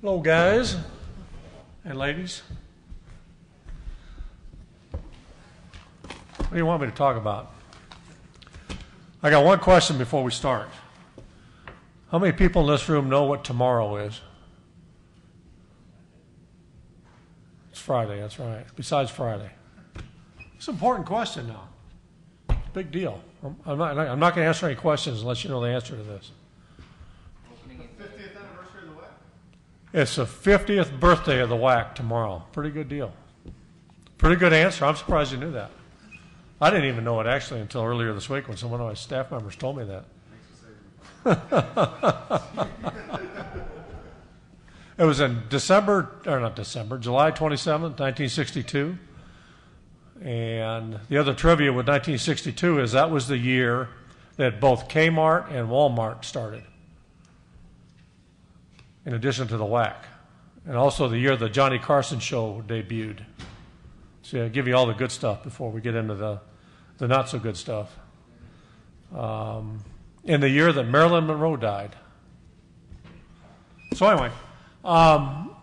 Hello, guys and ladies. What do you want me to talk about? I got one question before we start. How many people in this room know what tomorrow is? It's Friday, that's right. Besides Friday. It's an important question now. It's a big deal. I'm not going to answer any questions unless you know the answer to this. It's the 50th birthday of the WAC tomorrow. Pretty good deal. Pretty good answer. I'm surprised you knew that. I didn't even know it actually until earlier this week when some of my staff members told me that. It was in July 27th, 1962. And the other trivia with 1962 is that was the year that both Kmart and Walmart started, in addition to the WAC, and also the year the Johnny Carson show debuted. So I'll give you all the good stuff before we get into the not so good stuff. In the year that Marilyn Monroe died. So anyway, I'm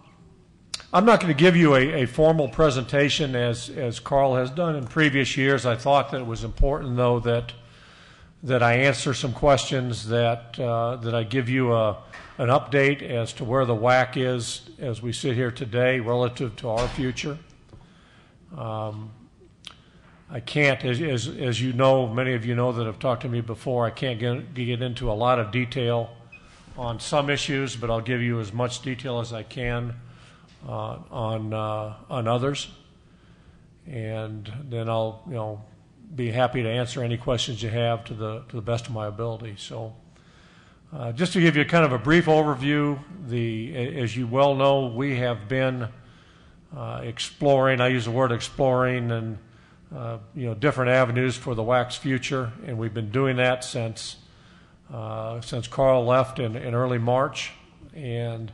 not going to give you a formal presentation as Carl has done in previous years. I thought that it was important, though, that I answer some questions, that I give you an update as to where the WAC is as we sit here today relative to our future. I can't, as you know, many of you know that have talked to me before, I can't get into a lot of detail on some issues, but I'll give you as much detail as I can on others. And then I'll be happy to answer any questions you have to the best of my ability. So just to give you kind of a brief overview, as you well know, we have been exploring, I use the word exploring, and different avenues for the WAC's future, and we've been doing that since Carl left in early March, and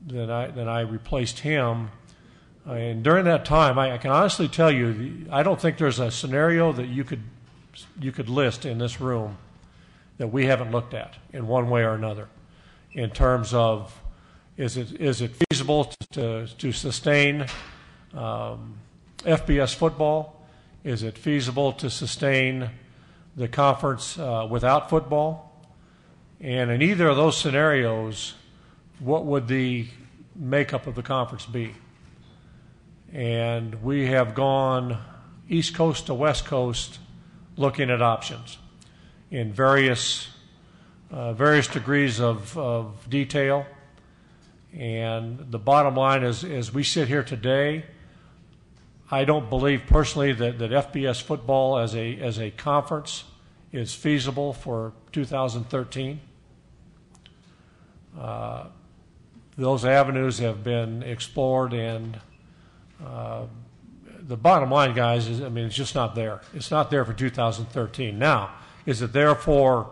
then I replaced him. And during that time, I can honestly tell you, I don't think there's a scenario that you could list in this room that we haven't looked at in one way or another, in terms of is it feasible to sustain FBS football? Is it feasible to sustain the conference without football? And in either of those scenarios, what would the makeup of the conference be? And we have gone East Coast to West Coast looking at options in various degrees of detail. And the bottom line is, as we sit here today, I don't believe personally that FBS football as a conference is feasible for 2013. Those avenues have been explored, and the bottom line, guys, is it's just not there. It's not there for 2013. Now, is it there for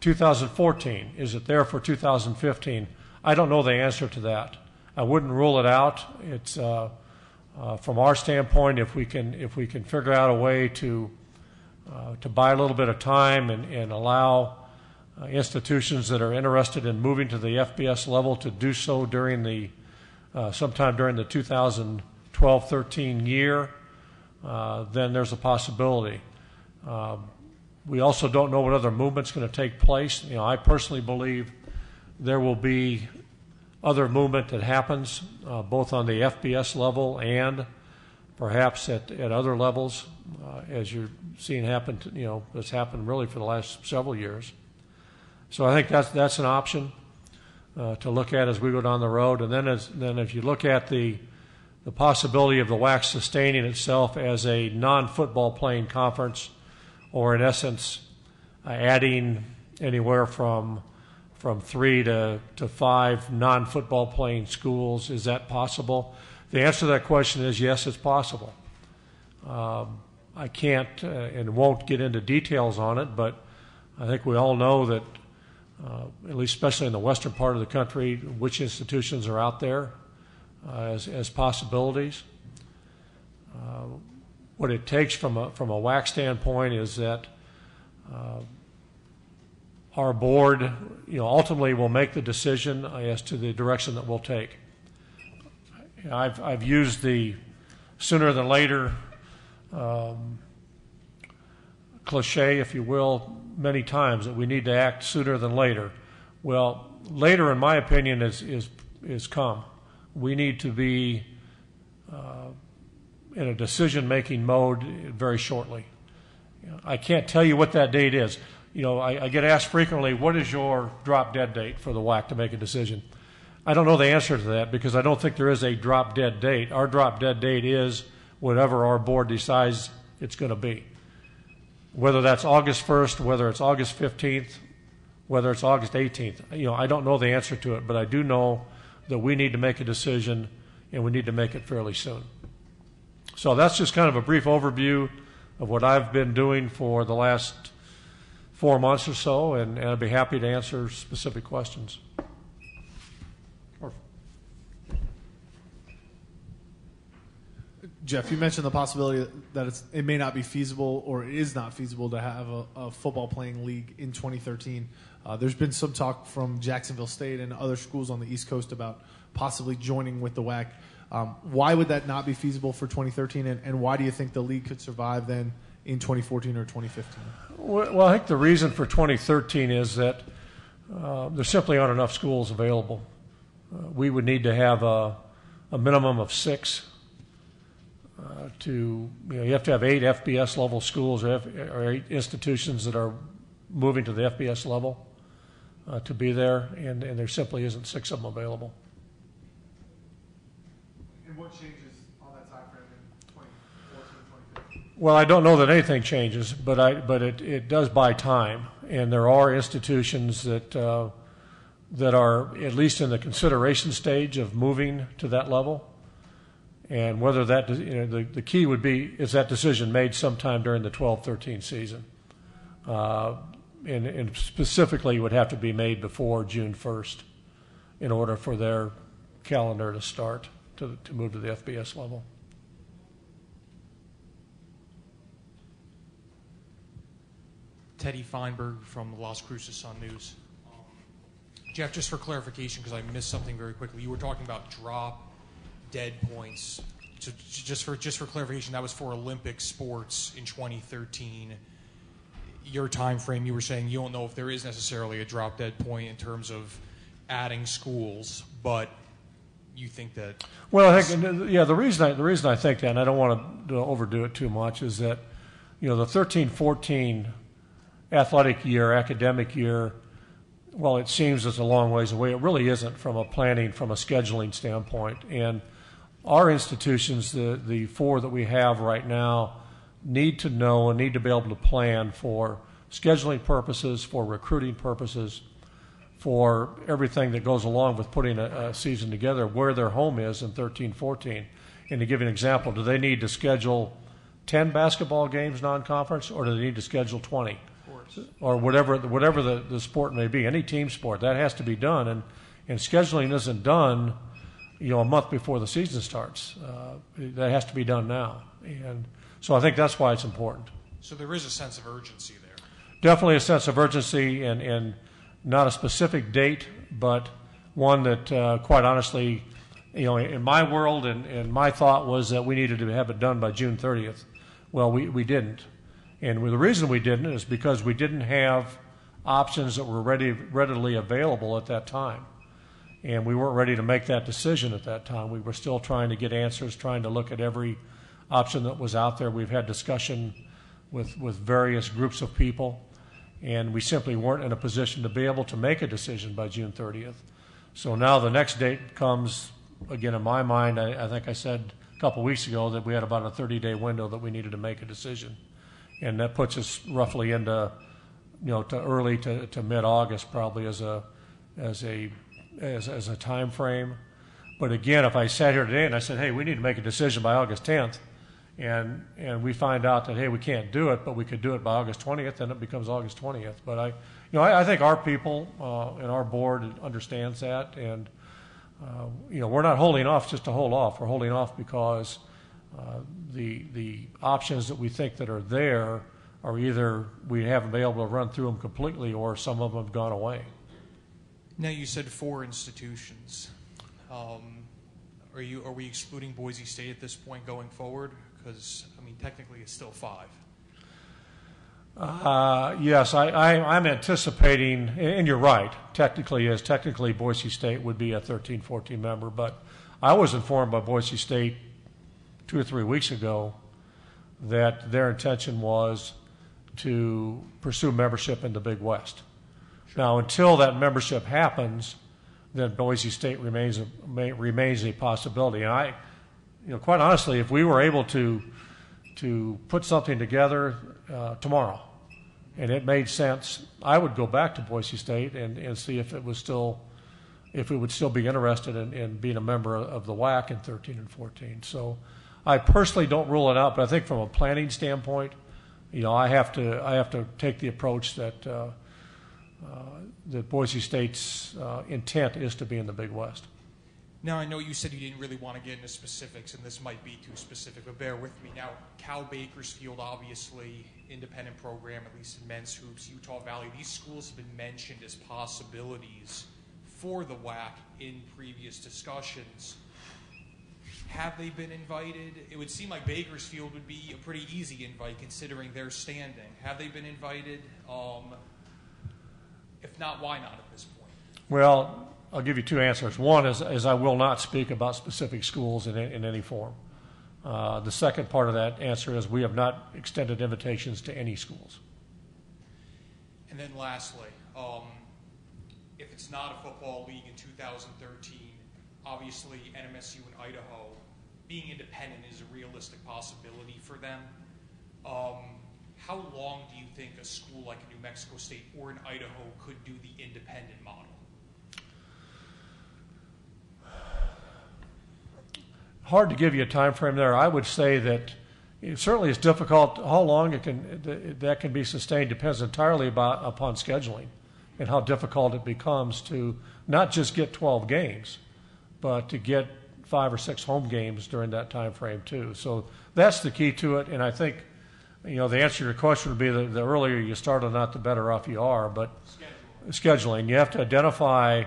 2014? Is it there for 2015? I don't know the answer to that. I wouldn't rule it out. It's from our standpoint, if we can figure out a way to buy a little bit of time and allow institutions that are interested in moving to the FBS level to do so during sometime during the 2012-13 year, then there's a possibility. We also don't know what other movement's going to take place. I personally believe there will be other movement that happens both on the FBS level and perhaps at other levels, as you're seeing happen. That's happened really for the last several years. So I think that's an option to look at as we go down the road. And then if you look at the possibility of the WAC sustaining itself as a non-football playing conference, or in essence adding anywhere from 3 to 5 non-football playing schools, is that possible? The answer to that question is yes, it's possible. I can't and won't get into details on it, but I think we all know that, at least especially in the western part of the country, which institutions are out there as possibilities. What it takes from a WAC standpoint is that our board, ultimately will make the decision as to the direction that we'll take. I've used the sooner than later cliche, if you will, many times, that we need to act sooner than later. Well, later, in my opinion, is come. We need to be in a decision-making mode very shortly. I can't tell you what that date is. I get asked frequently, what is your drop-dead date for the WAC to make a decision? I don't know the answer to that because I don't think there is a drop-dead date. Our drop-dead date is whatever our board decides it's going to be. Whether that's August 1st, whether it's August 15th, whether it's August 18th. I don't know the answer to it, but I do know that we need to make a decision, and we need to make it fairly soon. So that's just kind of a brief overview of what I've been doing for the last 4 months or so, and I'd be happy to answer specific questions. Jeff, you mentioned the possibility that it may not be feasible, or it is not feasible to have a football playing league in 2013. There's been some talk from Jacksonville State and other schools on the East Coast about possibly joining with the WAC. Why would that not be feasible for 2013, and why do you think the league could survive then in 2014 or 2015? Well, I think the reason for 2013 is that there simply aren't enough schools available. We would need to have a minimum of 6. You have to have 8 FBS level schools or 8 institutions that are moving to the FBS level to be there, and there simply isn't 6 of them available. And what changes on that time frame in 2014, 2015? Well, I don't know that anything changes, but it does buy time, and there are institutions that are at least in the consideration stage of moving to that level. And whether that, the key would be, is that decision made sometime during the 12-13 season? And specifically, it would have to be made before June 1st in order for their calendar to start to move to the FBS level. Teddy Feinberg from Las Cruces Sun News. Jeff, just for clarification, because I missed something very quickly, you were talking about drop-dead points. So just for clarification, that was for Olympic sports in 2013. Your time frame, you were saying you don't know if there is necessarily a drop-dead point in terms of adding schools, but you think that. Well, I think the reason I think that, and I don't want to overdo it too much, is that the 13-14 athletic year, academic year, well, it seems it's a long ways away. It really isn't from a planning, from a scheduling standpoint. And our institutions, the 4 that we have right now, need to know and need to be able to plan for scheduling purposes, for recruiting purposes, for everything that goes along with putting a season together, where their home is in 13-14. And to give you an example, do they need to schedule 10 basketball games non-conference, or do they need to schedule 20? Or whatever the sport may be, any team sport, that has to be done, and scheduling isn't done, a month before the season starts. That has to be done now, and so I think that's why it's important. So there is a sense of urgency there. Definitely a sense of urgency, and not a specific date, but one that, quite honestly, in my world and my thought was that we needed to have it done by June 30th. Well, we didn't. And the reason we didn't is because we didn't have options that were readily available at that time. And we weren't ready to make that decision at that time. We were still trying to get answers, trying to look at every option that was out there. We've had discussion with various groups of people, and we simply weren't in a position to be able to make a decision by June 30th. So now the next date comes, again, in my mind, I think I said a couple weeks ago that we had about a 30-day window that we needed to make a decision. And that puts us roughly into, to early to mid-August probably as a time frame. But again, if I sat here today and I said, hey, we need to make a decision by August 10th, and we find out that, hey, we can't do it, but we could do it by August 20th, then it becomes August 20th. But I think our people and our board understands that, and we're not holding off just to hold off. We're holding off because the options that we think that are there are either we haven't been able to run through them completely, or some of them have gone away. Now you said 4 institutions. Are we excluding Boise State at this point going forward? Because I mean, technically, it's still 5. Yes, I'm anticipating, and you're right. Technically, Boise State would be a 13, 14 member, but I was informed by Boise State 2 or 3 weeks ago that their intention was to pursue membership in the Big West. Now, until that membership happens, then Boise State remains a possibility. And quite honestly, if we were able to put something together tomorrow, and it made sense, I would go back to Boise State and see if it would still be interested in being a member of the WAC in 13 and 14. So, I personally don't rule it out, but I think from a planning standpoint, I have to take the approach that Boise State's intent is to be in the Big West. Now, I know you said you didn't really want to get into specifics, and this might be too specific, but bear with me. Now, Cal Bakersfield, obviously, independent program, at least in men's hoops, Utah Valley, these schools have been mentioned as possibilities for the WAC in previous discussions. Have they been invited? It would seem like Bakersfield would be a pretty easy invite considering their standing. Have they been invited? If not, why not at this point? Well, I'll give you 2 answers. One is I will not speak about specific schools in any form. The second part of that answer is we have not extended invitations to any schools. And then lastly, if it's not a football league in 2013, obviously NMSU and Idaho, being independent is a realistic possibility for them. How long do you think a school like a New Mexico State or an Idaho could do the independent model? Hard to give you a time frame there. I would say that it certainly is difficult. How long that can be sustained depends entirely upon scheduling and how difficult it becomes to not just get 12 games, but to get 5 or 6 home games during that time frame too. So that's the key to it. And I think, the answer to your question would be the earlier you start on that, the better off you are. But scheduling, you have to identify,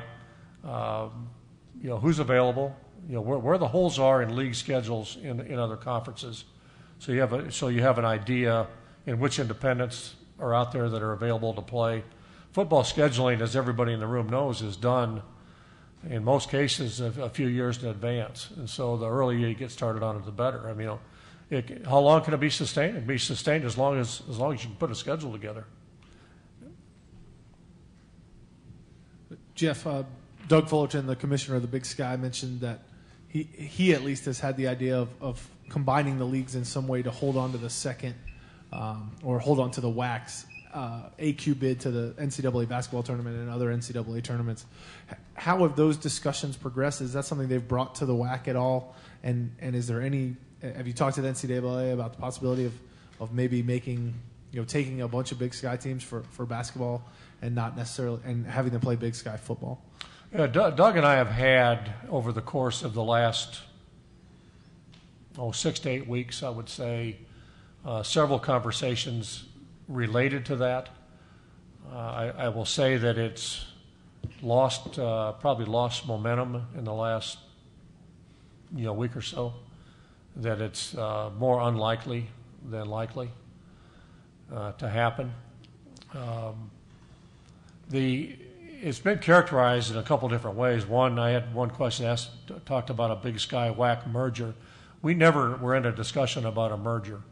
who's available, where the holes are in league schedules in other conferences. So you have an idea in which independents are out there that are available to play. Football scheduling, as everybody in the room knows, is done in most cases a few years in advance. And so the earlier you get started on it, the better. I mean, how long can it be sustained? It can be sustained as long as you can put a schedule together. Jeff, Doug Fullerton, the commissioner of the Big Sky, mentioned that he at least has had the idea of combining the leagues in some way to hold on to the second or hold on to the WAC's AQ bid to the NCAA basketball tournament and other NCAA tournaments. How have those discussions progressed? Is that something they've brought to the WAC at all? And is there have you talked to the NCAA about the possibility of maybe making, taking a bunch of Big Sky teams for basketball and not necessarily, and having them play Big Sky football? Yeah, Doug and I have had, over the course of the last 6 to 8 weeks, I would say, several conversations related to that. I will say that it's probably lost momentum in the last week or so, that it's more unlikely than likely to happen. It's been characterized in a couple different ways. One, I had one question talked about a Big Sky WAC merger. We never were in a discussion about a merger.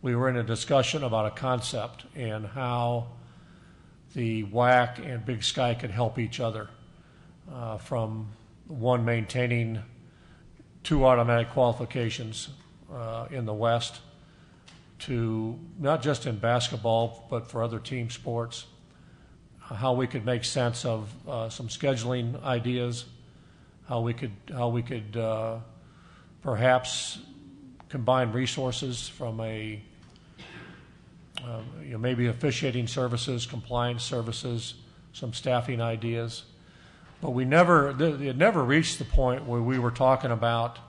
We were in a discussion about a concept and how the WAC and Big Sky could help each other, from one maintaining 2 automatic qualifications in the West, to not just in basketball but for other team sports, how we could make sense of some scheduling ideas, how we could perhaps combine resources from maybe officiating services, compliance services, some staffing ideas. But it never reached the point where we were talking about,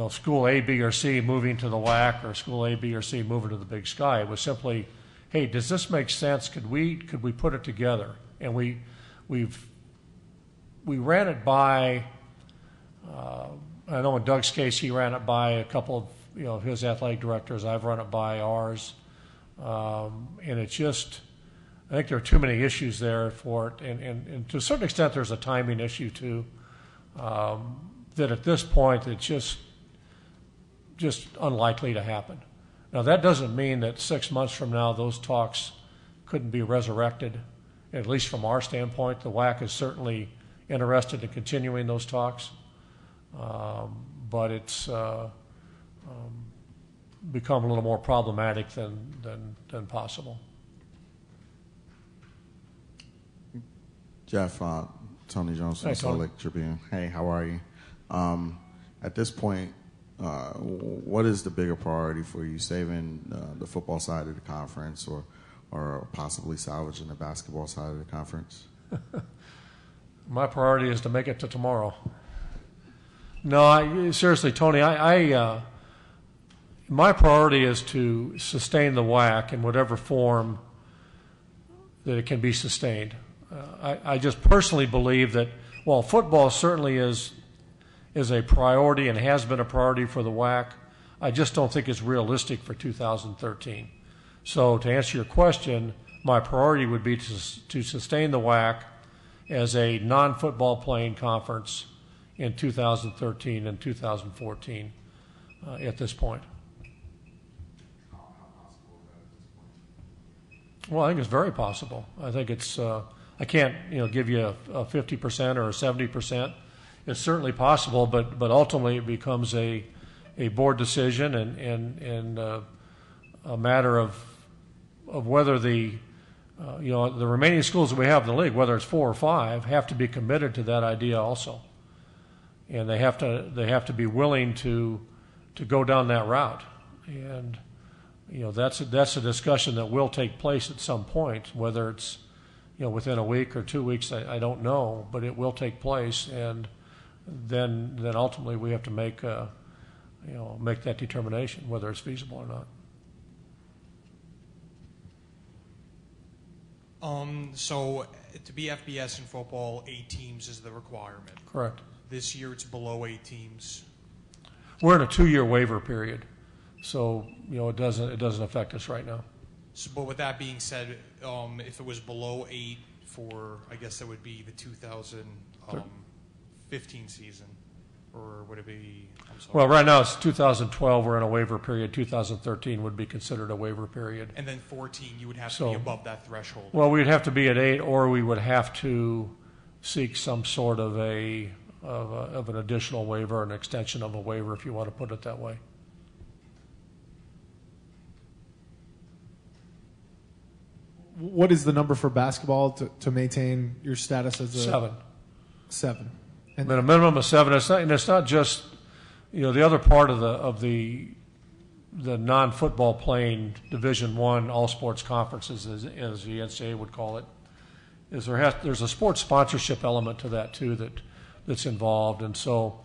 school A, B, or C moving to the WAC or school A, B, or C moving to the Big Sky. It was simply, hey, does this make sense? Could we put it together? And we ran it by. I know in Doug's case, he ran it by a couple of his athletic directors. I've run it by ours, and it's just. I think there are too many issues there for it, and to a certain extent, there's a timing issue too. That at this point, it's just unlikely to happen. Now, that doesn't mean that 6 months from now, those talks couldn't be resurrected. At least from our standpoint, the WAC is certainly interested in continuing those talks, but it's become a little more problematic than possible. Jeff, Tony Jones from Salt Lake Tribune. Hey, how are you? At this point, what is the bigger priority for you, saving the football side of the conference or possibly salvaging the basketball side of the conference? My priority is to make it to tomorrow. No, seriously, Tony, my priority is to sustain the WAC in whatever form that it can be sustained. I just personally believe that while football certainly is a priority and has been a priority for the WAC, I just don't think it's realistic for 2013. So to answer your question, my priority would be to sustain the WAC as a non-football playing conference in 2013 and 2014 at this point. Well, I think it's very possible. I think it's I can't give you a 50% or a 70%. It's certainly possible, but ultimately it becomes a board decision and a matter of whether the remaining schools that we have in the league, whether it's 4 or 5, have to be committed to that idea also, and they have to be willing to go down that route, and that's a discussion that will take place at some point, whether it's within a week or 2 weeks, I don't know, but it will take place, and then ultimately we have to make that determination whether it's feasible or not. So to be FBS in football, 8 teams is the requirement. Correct. This year it's below 8 teams. We're in a 2-year waiver period, so it doesn't affect us right now. So, but with that being said, if it was below 8 for, I guess that would be the 2015 season, or would it be? I'm sorry. Well, right now it's 2012. We're in a waiver period. 2013 would be considered a waiver period. And then 14, you would have to be above that threshold. Well, we'd have to be at 8, or we would have to seek some sort of an additional waiver, an extension of a waiver, if you want to put it that way. What is the number for basketball to maintain your status as a 7? And a minimum of 7. It's not just the other part of the non-football playing Division I all sports conferences, as the NCAA would call it, is there's a sports sponsorship element to that too that's involved, and so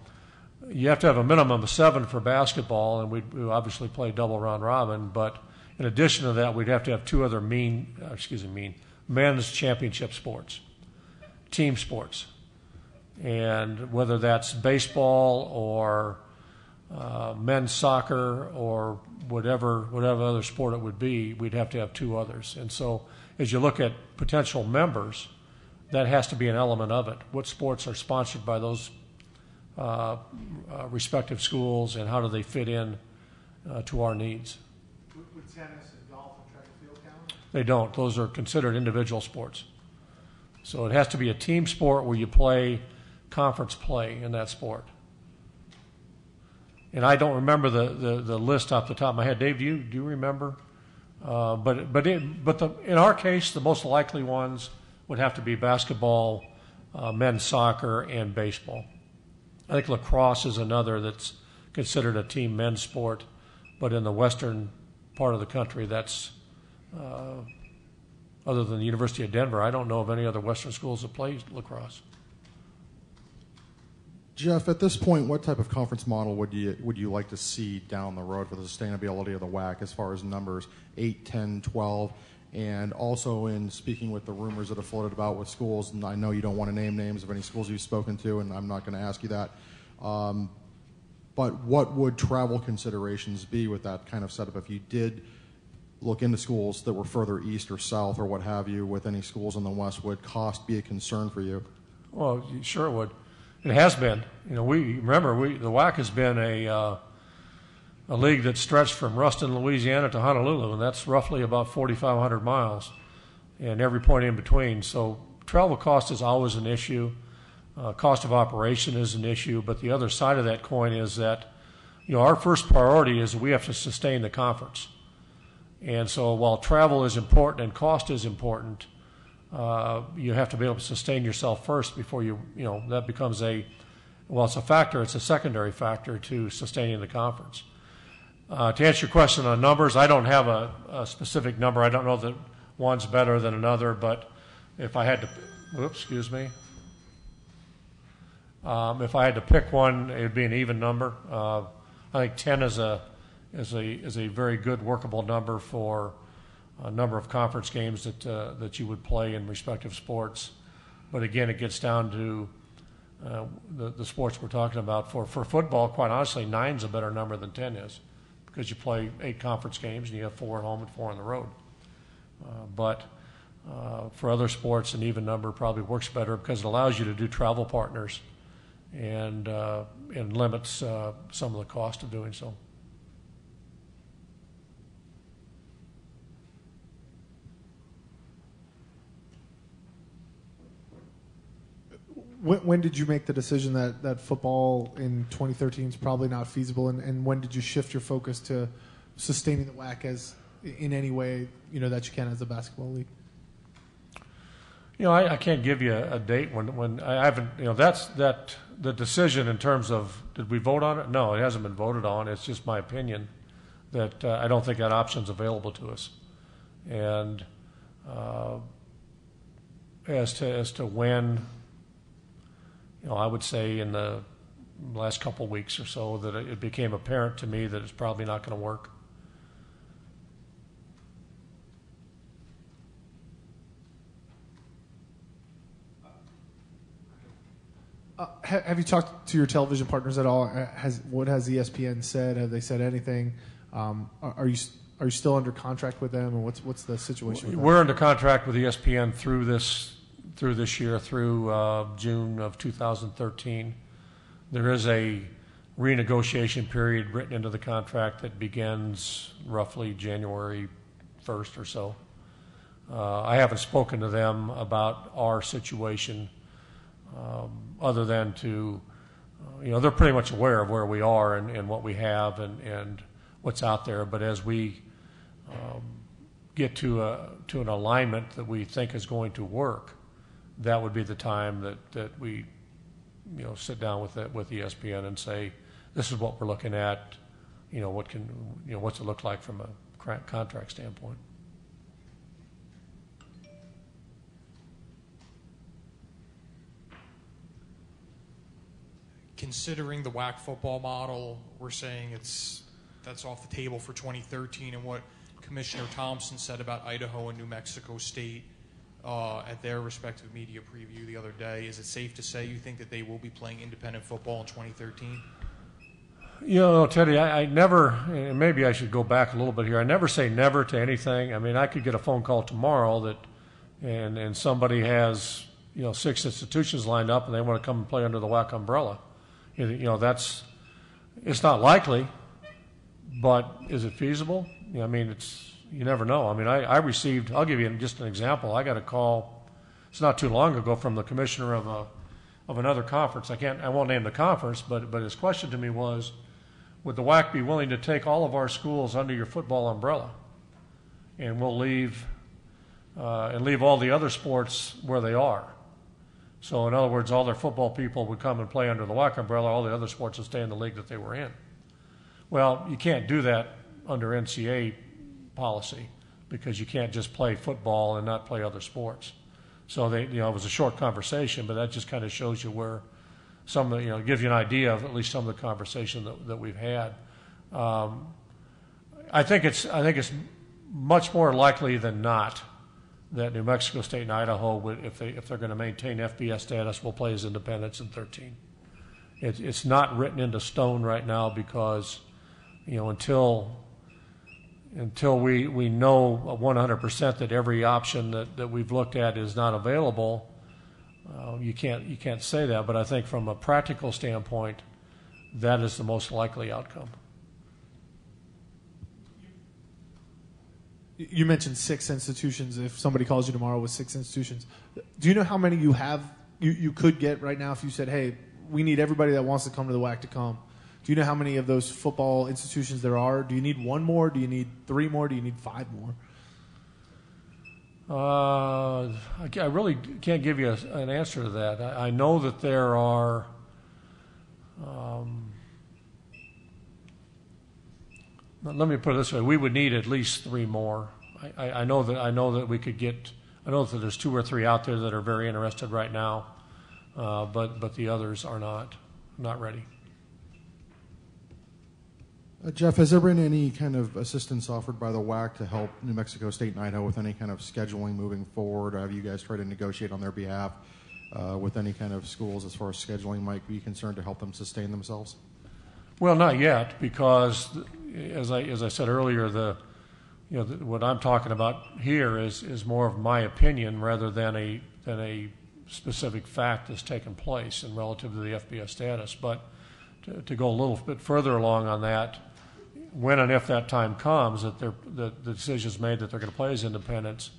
you have to have a minimum of 7 for basketball, and we obviously play double round robin, but in addition to that, we'd have to have 2 other men's championship sports, team sports. And whether that's baseball or men's soccer or whatever other sport it would be, we'd have to have 2 others. And so as you look at potential members, that has to be an element of it. What sports are sponsored by those respective schools, and how do they fit in to our needs? Would tennis and golf and track and field count? They don't. Those are considered individual sports. So it has to be a team sport where you play conference play in that sport. And I don't remember the list off the top of my head. Dave, do you remember? In our case, the most likely ones would have to be basketball, men's soccer, and baseball. I think lacrosse is another that's considered a team men's sport, but in the western part of the country, that's other than the University of Denver, I don't know of any other western schools that play lacrosse. Jeff, at this point, what type of conference model would you like to see down the road for the sustainability of the WAC as far as numbers 8, 10, 12? And also in speaking with the rumors that have floated about with schools, and I know you don't want to name names of any schools you've spoken to, and I'm not going to ask you that, but what would travel considerations be with that kind of setup if you did look into schools that were further east or south or what have you with any schools in the West? Would cost be a concern for you? Well, sure it would. It has been. The WAC has been a league that stretched from Ruston, Louisiana to Honolulu, and that's roughly about 4,500 miles and every point in between. So travel cost is always an issue. Cost of operation is an issue, but the other side of that coin is that, our first priority is we have to sustain the conference. And so while travel is important and cost is important, you have to be able to sustain yourself first before that becomes it's a factor, it's a secondary factor to sustaining the conference. To answer your question on numbers, I don't have a specific number. I don't know that one's better than another, but if I had to, if I had to pick one, it would be an even number. I think 10 is a very good workable number for a number of conference games that you would play in respective sports. But again, it gets down to the sports we're talking about. For football, quite honestly, 9's a better number than 10 is, because you play 8 conference games and you have 4 at home and 4 on the road. But for other sports, an even number probably works better because it allows you to do travel partners and limits some of the cost of doing so. When did you make the decision that football in 2013 is probably not feasible, and when did you shift your focus to sustaining the WAC as in any way that you can as a basketball league? I can't give you a date when I haven't. That's the decision in terms of did we vote on it? No, it hasn't been voted on. It's just my opinion that I don't think that option's available to us, and as to when. I would say in the last couple of weeks or so that it became apparent to me that it's probably not going to work. Have you talked to your television partners at all? What has ESPN said? Have they said anything? Are you still under contract with them, and what's the situation with We're under contract with ESPN through this year, through June of 2013. There is a renegotiation period written into the contract that begins roughly January 1st or so. I haven't spoken to them about our situation other than to, they're pretty much aware of where we are and what we have and what's out there. But as we get to an alignment that we think is going to work, that would be the time that we, sit down with ESPN and say, this is what we're looking at. What's it look like from a contract standpoint? Considering the WAC football model, we're saying that's off the table for 2013, and what Commissioner Thompson said about Idaho and New Mexico State at their respective media preview the other day. Is it safe to say you think that they will be playing independent football in 2013? Teddy, I never, and maybe I should go back a little bit here. I never say never to anything. I mean, I could get a phone call tomorrow and somebody has 6 institutions lined up and they want to come and play under the WAC umbrella. It's not likely, but is it feasible? You never know. I received, I'll give you just an example. I got a call, it's not too long ago, from the commissioner of another conference. I won't name the conference, but his question to me was, would the WAC be willing to take all of our schools under your football umbrella? And we'll leave all the other sports where they are. So in other words, all their football people would come and play under the WAC umbrella, all the other sports would stay in the league that they were in. Well, you can't do that under NCAA policy because you can't just play football and not play other sports. So it was a short conversation, but that just kind of shows you where some of, give you an idea of at least some of the conversation that we've had. I think it's much more likely than not that New Mexico State and Idaho would, if they're going to maintain FBS status, will play as independents in 13. It's not written into stone right now because, until we know 100% that every option that we've looked at is not available, you can't say that. But I think from a practical standpoint, that is the most likely outcome. You mentioned 6 institutions. If somebody calls you tomorrow with 6 institutions, do you know how many you could get right now if you said, hey, we need everybody that wants to come to the WAC to come? Do you know how many of those football institutions there are? Do you need 1 more? Do you need 3 more? Do you need 5 more? I really can't give you an answer to that. I know that there are let me put it this way: we would need at least 3 more. I know that we could get. I know that there's 2 or 3 out there that are very interested right now, but the others are not ready. Jeff, has there been any kind of assistance offered by the WAC to help New Mexico State and Idaho with any kind of scheduling moving forward? Or have you guys tried to negotiate on their behalf with any kind of schools as far as scheduling might be concerned to help them sustain themselves? Well, not yet, because as I said earlier, what I'm talking about here is more of my opinion rather than a specific fact that's taken place and relative to the FBS status. But to go a little bit further along on that, when and if that time comes that the decision's made that they're going to play as independents,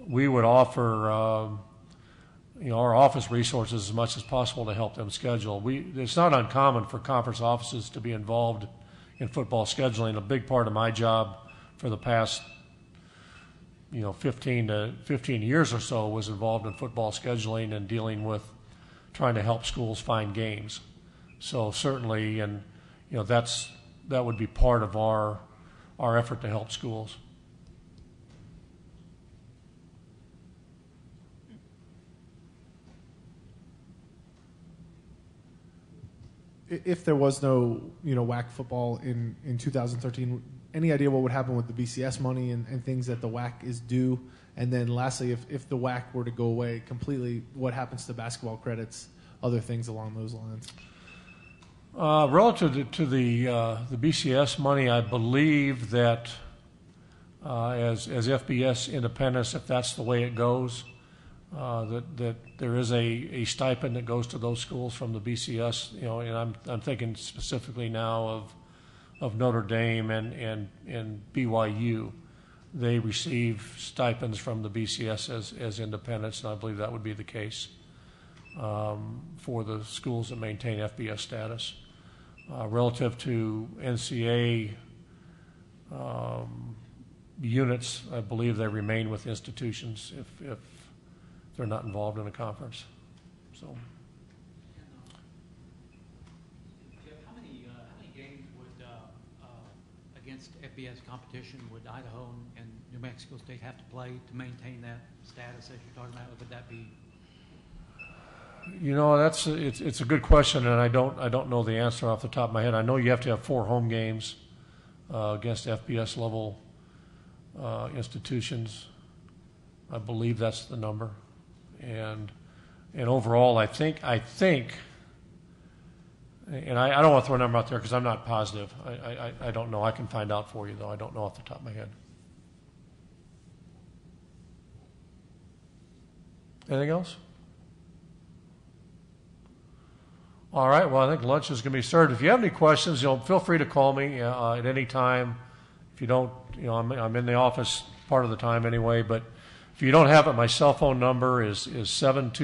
we would offer our office resources as much as possible to help them schedule. It's not uncommon for conference offices to be involved in football scheduling. A big part of my job for the past 15 years or so was involved in football scheduling and dealing with trying to help schools find games. So certainly, and that would be part of our effort to help schools. If there was no WAC football in 2013, any idea what would happen with the BCS money and things that the WAC is due? And then lastly, if the WAC were to go away completely, what happens to basketball credits, other things along those lines? Relative to the BCS money, I believe that as FBS independents, if that's the way it goes, that there is a stipend that goes to those schools from the BCS. And I'm thinking specifically now of Notre Dame and BYU. They receive stipends from the BCS as independents, and I believe that would be the case for the schools that maintain FBS status. Relative to NCAA units, I believe they remain with institutions if they're not involved in a conference. So, Jeff, how many games would against FBS competition would Idaho and New Mexico State have to play to maintain that status as you're talking about? Would that be? It's a good question, and I don't know the answer off the top of my head. I know you have to have 4 home games against FBS level institutions. I believe that's the number, and overall, I think, and I don't want to throw a number out there because I'm not positive. I don't know. I can find out for you though. I don't know off the top of my head. Anything else? All right. Well, I think lunch is going to be served. If you have any questions, feel free to call me at any time. If you don't, I'm in the office part of the time anyway. But if you don't have it, my cell phone number is 72.